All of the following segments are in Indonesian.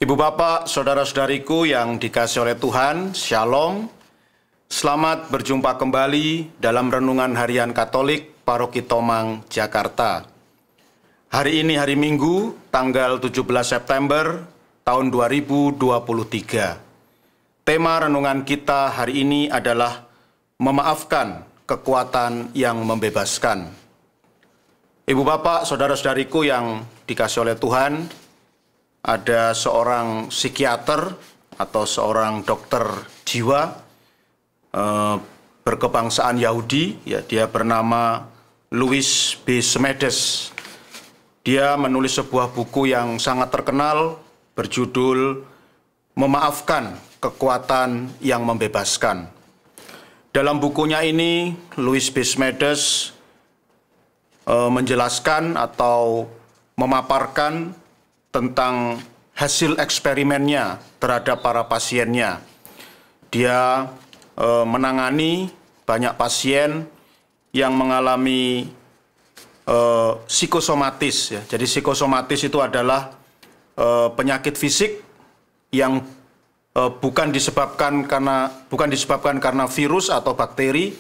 Ibu bapak, saudara-saudariku yang dikasihi oleh Tuhan, Shalom. Selamat berjumpa kembali dalam Renungan Harian Katolik Paroki Tomang, Jakarta. Hari ini hari Minggu, tanggal 17 September tahun 2023. Tema renungan kita hari ini adalah memaafkan kekuatan yang membebaskan. Ibu bapak, saudara-saudariku yang dikasihi oleh Tuhan, ada seorang psikiater atau seorang dokter jiwa berkebangsaan Yahudi, ya, dia bernama Louis B. Smedes. Dia menulis sebuah buku yang sangat terkenal berjudul Memaafkan Kekuatan yang Membebaskan. Dalam bukunya ini, Louis B. Smedes menjelaskan atau memaparkan tentang hasil eksperimennya terhadap para pasiennya. Dia menangani banyak pasien yang mengalami psikosomatis. Ya. Jadi psikosomatis itu adalah penyakit fisik yang bukan disebabkan karena virus atau bakteri,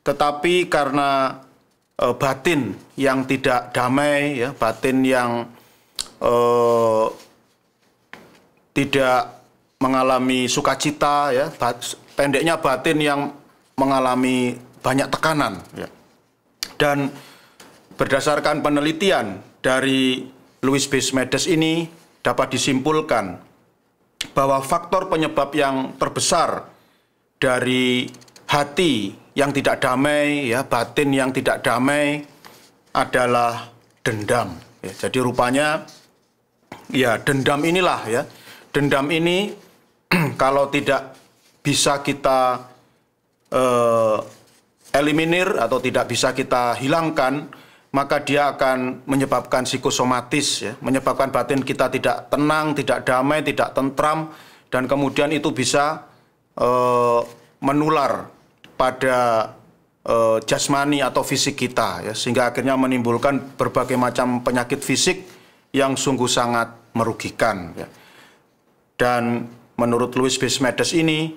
tetapi karena batin yang tidak damai, ya, batin yang tidak mengalami sukacita, ya, pendeknya batin yang mengalami banyak tekanan, ya. Dan berdasarkan penelitian dari Louis B. Smedes ini dapat disimpulkan bahwa faktor penyebab yang terbesar dari hati yang tidak damai, ya, batin yang tidak damai adalah dendam. Ya, jadi rupanya ya dendam inilah, ya, dendam ini kalau tidak bisa kita eliminir atau tidak bisa kita hilangkan, maka dia akan menyebabkan psikosomatis, ya, menyebabkan batin kita tidak tenang, tidak damai, tidak tentram, dan kemudian itu bisa menular pada jasmani atau fisik kita, ya, sehingga akhirnya menimbulkan berbagai macam penyakit fisik yang sungguh sangat merugikan, ya. Dan menurut Louis B. Smedes ini,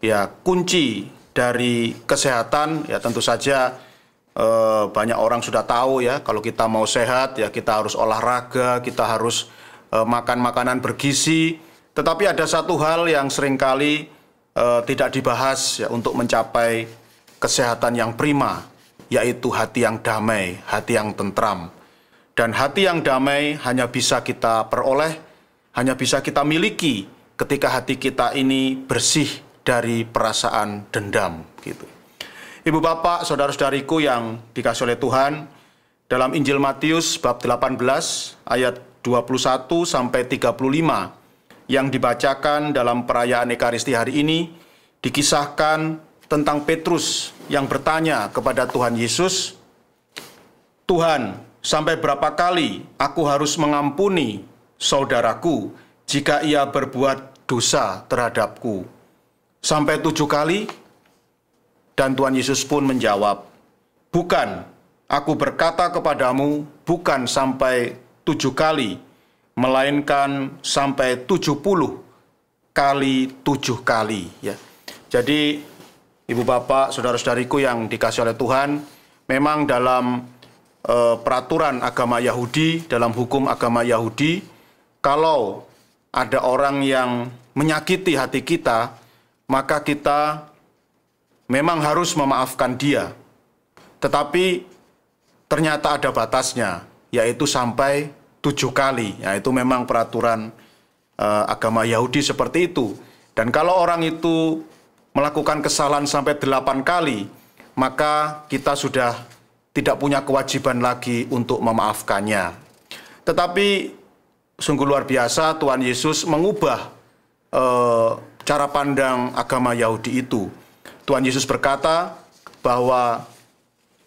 ya, kunci dari kesehatan, ya, tentu saja banyak orang sudah tahu, ya, kalau kita mau sehat, ya, kita harus olahraga, kita harus makan makanan bergizi. Tetapi ada satu hal yang seringkali tidak dibahas, ya, untuk mencapai kesehatan yang prima, yaitu hati yang damai, hati yang tentram. Dan hati yang damai hanya bisa kita peroleh, hanya bisa kita miliki ketika hati kita ini bersih dari perasaan dendam, gitu. Ibu bapak, saudara-saudariku yang dikasihi oleh Tuhan, dalam Injil Matius bab 18 ayat 21 sampai 35 yang dibacakan dalam perayaan Ekaristi hari ini dikisahkan tentang Petrus yang bertanya kepada Tuhan Yesus, "Tuhan, sampai berapa kali aku harus mengampuni saudaraku jika ia berbuat dosa terhadapku? Sampai 7 kali?" Dan Tuhan Yesus pun menjawab, "Bukan, aku berkata kepadamu, bukan sampai 7 kali, melainkan sampai 70 kali 7 kali." Ya. Jadi, ibu bapak, saudara-saudariku yang dikasihi oleh Tuhan, memang dalam peraturan agama Yahudi, dalam hukum agama Yahudi, kalau ada orang yang menyakiti hati kita, maka kita memang harus memaafkan dia. Tetapi ternyata ada batasnya, yaitu sampai 7 kali. Ya, itu memang peraturan agama Yahudi seperti itu. Dan kalau orang itu melakukan kesalahan sampai 8 kali, maka kita sudah tidak punya kewajiban lagi untuk memaafkannya. Tetapi sungguh luar biasa, Tuhan Yesus mengubah cara pandang agama Yahudi itu. Tuhan Yesus berkata bahwa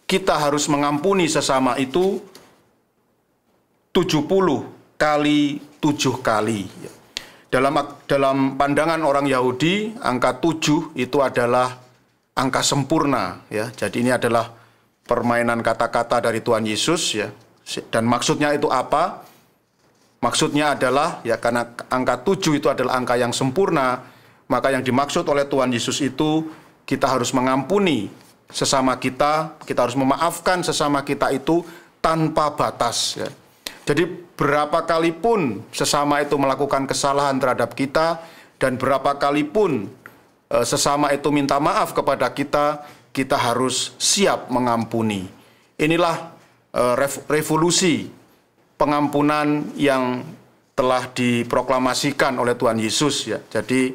kita harus mengampuni sesama itu 70 kali 7 kali. Dalam pandangan orang Yahudi, angka 7 itu adalah angka sempurna, ya. Jadi ini adalah permainan kata-kata dari Tuhan Yesus, ya. Dan maksudnya itu apa? Maksudnya adalah, ya karena angka 7 itu adalah angka yang sempurna, maka yang dimaksud oleh Tuhan Yesus itu kita harus mengampuni sesama kita harus memaafkan sesama kita itu tanpa batas. Ya. Jadi berapa kali pun sesama itu melakukan kesalahan terhadap kita, dan berapa kali pun sesama itu minta maaf kepada kita, kita harus siap mengampuni. Inilah revolusi pengampunan yang telah diproklamasikan oleh Tuhan Yesus, ya. Jadi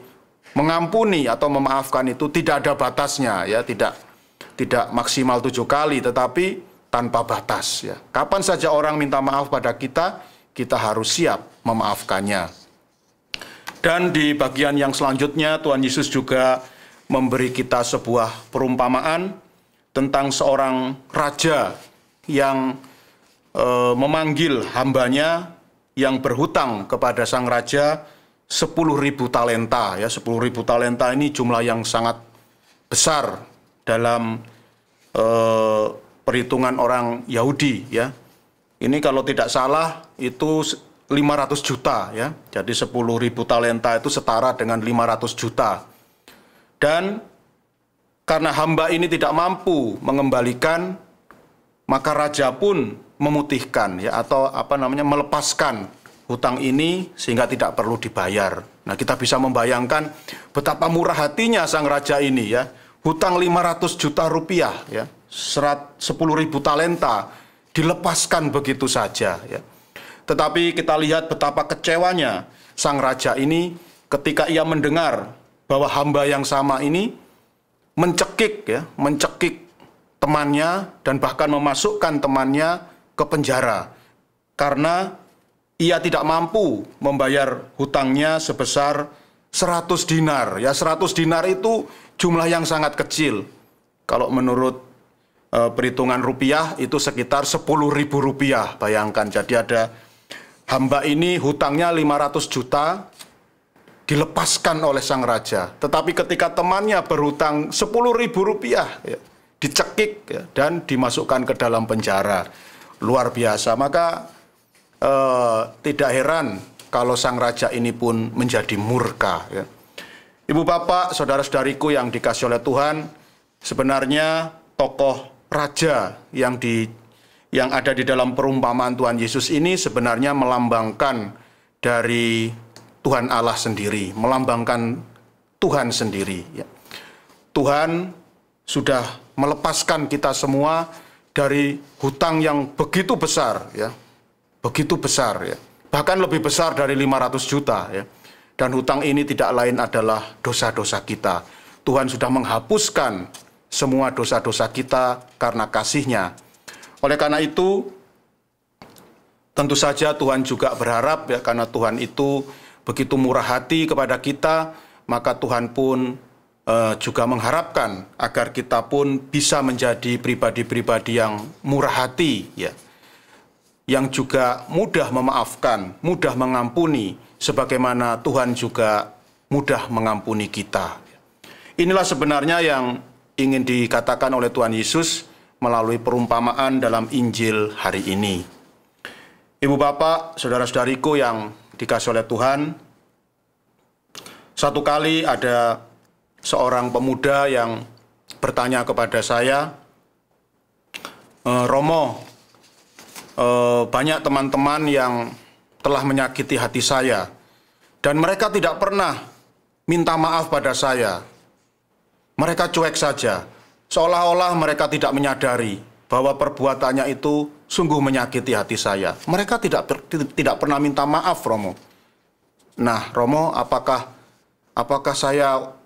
mengampuni atau memaafkan itu tidak ada batasnya, ya, tidak maksimal 7 kali, tetapi tanpa batas, ya. Kapan saja orang minta maaf pada kita, kita harus siap memaafkannya. Dan di bagian yang selanjutnya Tuhan Yesus juga memberi kita sebuah perumpamaan tentang seorang raja yang memanggil hambanya yang berhutang kepada sang raja 10.000 talenta. Ya, 10.000 talenta ini jumlah yang sangat besar dalam perhitungan orang Yahudi. Ya, ini kalau tidak salah itu 500 juta. Ya, jadi 10.000 talenta itu setara dengan 500 juta. Dan karena hamba ini tidak mampu mengembalikan, maka raja pun memutihkan, ya, atau melepaskan hutang ini sehingga tidak perlu dibayar. Nah, kita bisa membayangkan betapa murah hatinya sang raja ini, ya. Hutang 500 juta rupiah, ya, 10.000 talenta dilepaskan begitu saja, ya. Tetapi kita lihat betapa kecewanya sang raja ini ketika ia mendengar bahwa hamba yang sama ini mencekik temannya dan bahkan memasukkan temannya ke penjara karena ia tidak mampu membayar hutangnya sebesar 100 dinar. Ya, 100 dinar itu jumlah yang sangat kecil. Kalau menurut perhitungan rupiah itu sekitar 10.000 rupiah. Bayangkan, jadi ada hamba ini hutangnya 500 juta dilepaskan oleh sang raja. Tetapi ketika temannya berhutang 10.000 rupiah, ya, dicekik, ya, dan dimasukkan ke dalam penjara. Luar biasa. Maka tidak heran kalau sang raja ini pun menjadi murka, ya. Ibu bapak, saudara-saudariku yang dikasihi oleh Tuhan, sebenarnya tokoh raja yang ada di dalam perumpamaan Tuhan Yesus ini sebenarnya melambangkan dari Tuhan Allah sendiri, melambangkan Tuhan sendiri, ya. Tuhan sudah melepaskan kita semua dari hutang yang begitu besar, ya. Begitu besar, ya. Bahkan lebih besar dari 500 juta, ya. Dan hutang ini tidak lain adalah dosa-dosa kita. Tuhan sudah menghapuskan semua dosa-dosa kita karena kasih-Nya. Oleh karena itu, tentu saja Tuhan juga berharap, ya, karena Tuhan itu begitu murah hati kepada kita, maka Tuhan pun juga mengharapkan agar kita pun bisa menjadi pribadi-pribadi yang murah hati, ya, yang juga mudah memaafkan, mudah mengampuni, sebagaimana Tuhan juga mudah mengampuni kita. Inilah sebenarnya yang ingin dikatakan oleh Tuhan Yesus melalui perumpamaan dalam Injil hari ini. Ibu bapak, saudara-saudariku yang dikasihi oleh Tuhan, satu kali ada seorang pemuda yang bertanya kepada saya, Romo, banyak teman-teman yang telah menyakiti hati saya dan mereka tidak pernah minta maaf pada saya. Mereka cuek saja, seolah-olah mereka tidak menyadari bahwa perbuatannya itu sungguh menyakiti hati saya. Mereka tidak pernah minta maaf, Romo. Nah, Romo, apakah saya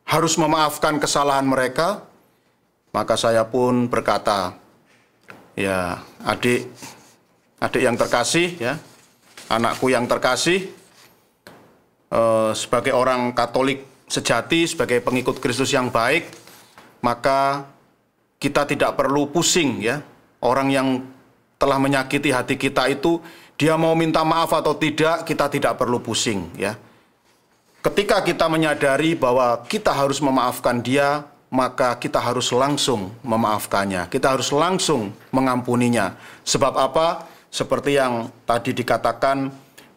harus memaafkan kesalahan mereka? Maka saya pun berkata, ya, adik yang terkasih, ya, anakku yang terkasih, sebagai orang Katolik sejati, sebagai pengikut Kristus yang baik, maka kita tidak perlu pusing, ya. Orang yang telah menyakiti hati kita itu, dia mau minta maaf atau tidak, kita tidak perlu pusing, ya. Ketika kita menyadari bahwa kita harus memaafkan dia, maka kita harus langsung memaafkannya. Kita harus langsung mengampuninya. Sebab apa? Seperti yang tadi dikatakan,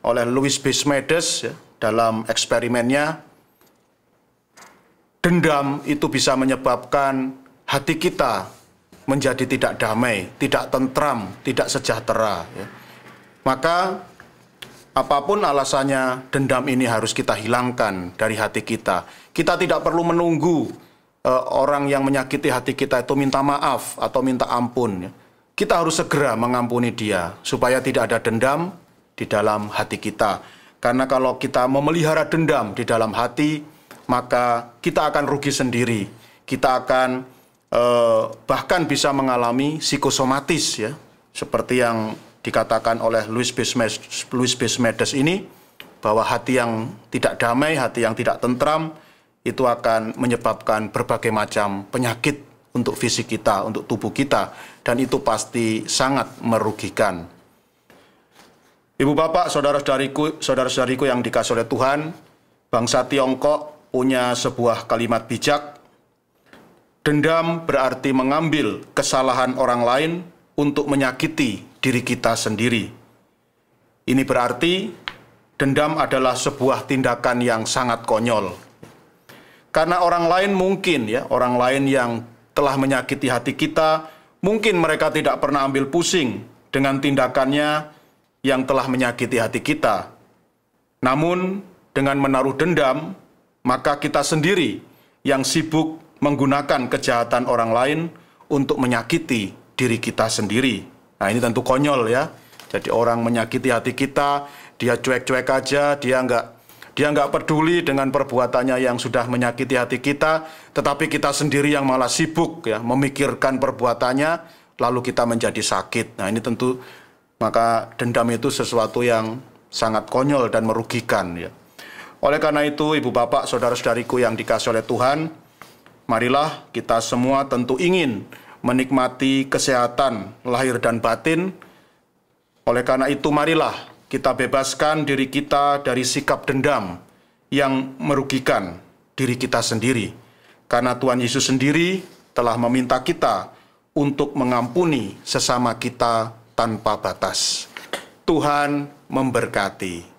oleh Louis B. Smedes ya, dalam eksperimennya, dendam itu bisa menyebabkan hati kita menjadi tidak damai, tidak tentram, tidak sejahtera. Ya. Maka apapun alasannya, dendam ini harus kita hilangkan dari hati kita. Kita tidak perlu menunggu orang yang menyakiti hati kita itu minta maaf atau minta ampun. Ya. Kita harus segera mengampuni dia supaya tidak ada dendam di dalam hati kita. Karena kalau kita memelihara dendam di dalam hati, maka kita akan rugi sendiri. Kita akan bahkan bisa mengalami psikosomatis ya, seperti yang dikatakan oleh Louis B. Smedes ini, bahwa hati yang tidak damai, hati yang tidak tentram, itu akan menyebabkan berbagai macam penyakit untuk fisik kita, untuk tubuh kita, dan itu pasti sangat merugikan. Ibu bapak, saudara-saudariku yang dikasihi oleh Tuhan, bangsa Tiongkok punya sebuah kalimat bijak. Dendam berarti mengambil kesalahan orang lain untuk menyakiti diri kita sendiri. Ini berarti dendam adalah sebuah tindakan yang sangat konyol. Karena orang lain mungkin ya, orang lain yang telah menyakiti hati kita, mungkin mereka tidak pernah ambil pusing dengan tindakannya yang telah menyakiti hati kita. Namun dengan menaruh dendam, maka kita sendiri yang sibuk menggunakan kejahatan orang lain untuk menyakiti diri kita sendiri. Nah, ini tentu konyol ya. Jadi orang menyakiti hati kita, dia cuek-cuek aja, dia nggak peduli dengan perbuatannya yang sudah menyakiti hati kita, tetapi kita sendiri yang malah sibuk ya memikirkan perbuatannya, lalu kita menjadi sakit. Nah, ini tentu, maka dendam itu sesuatu yang sangat konyol dan merugikan ya. Oleh karena itu, ibu bapak, saudara-saudariku yang dikasihi oleh Tuhan, marilah kita semua tentu ingin menikmati kesehatan lahir dan batin. Oleh karena itu, marilah kita bebaskan diri kita dari sikap dendam yang merugikan diri kita sendiri. Karena Tuhan Yesus sendiri telah meminta kita untuk mengampuni sesama kita tanpa batas. Tuhan memberkati.